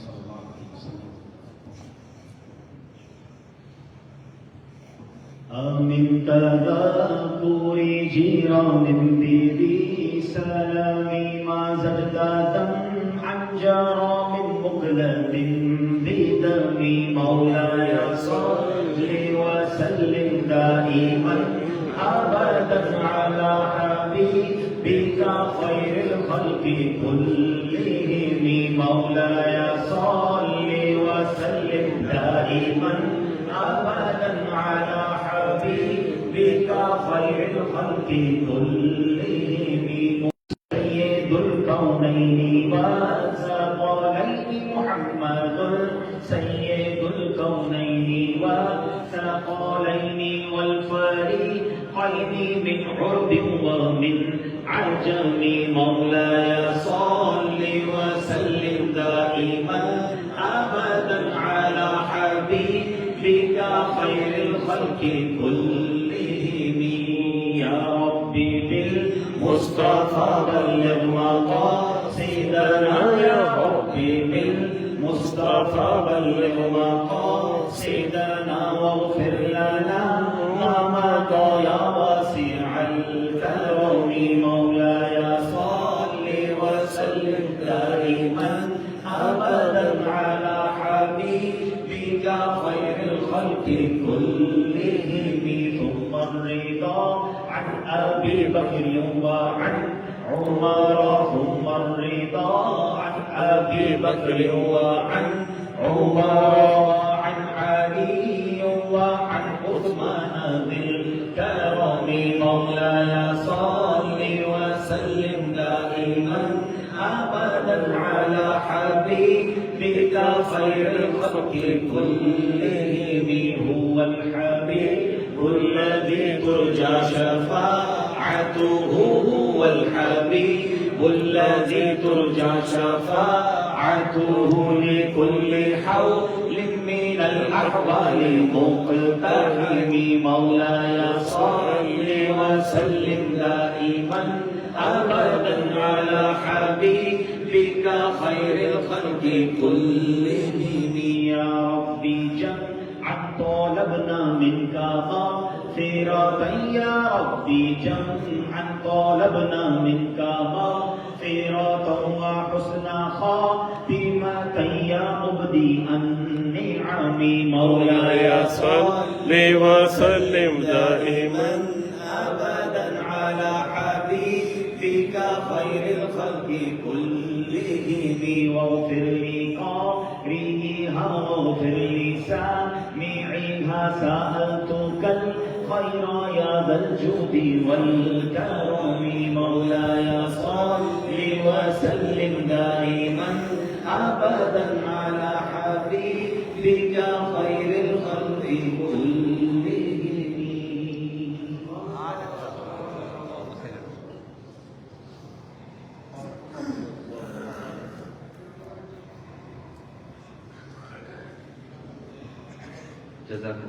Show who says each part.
Speaker 1: صلى الله عليه وسلم. من تذكر جيران بذي سلام ما زدت دمعا جرى من مقلة بدم. مولاي صل وسلم دائما أبدا على حبيبك خير الخلق كلهم. مولاي صل وسلم دائما أبدا على حبيبك خير الخلق كلهم. سيد الكونين والثقلين محمد سيد الكونين والثقلين والفريقين من عرب ومن عجم. مولاي صل وسلم دائما أبدا على حبيبك خير الخلق كلهم. يا ربي بالمصطفى بلغ مقاصدنا. يا ربي بالمصطفى بلغ مقاصدنا واغفر لنا ما مضى يا واسع الكرم. مولاي صل وسلم دائما أبدا على حبيبك خير الخلق كلهم. ثم الرضا عن أبي بكر وعن عمر. ثم الرضا عن أبي بكر وعن عمر وعن علي وعن عثمان ذي الكرم. مولاي صل وسلم دائما أبدا على حبيبك خير الخلق كلهم. هو الحبيب الذي ترجى شفاعته. هو الحبيب الذي ترجى شفاعته لكل حول من الأحوال مقتحم. مولاي صل وسلم دائما أبدا على حبيبك خير الخلق كلهم. يا ربي جمعا طلبنا منك مغفرة. يا ربي جمعا طلبنا منك مغفرة وحسن خاتمة يا مبدي النعم. مولاي صل وسلم دائما أبدا على حبيبك خير الخلق كلهم. واغفر لقارئها واغفر لسامعها سألتك الخير يا ذا الجود والكرم. مولاي صل وسلم دائما أبدا على حبيبك خير الخلق كلهم. جزاكم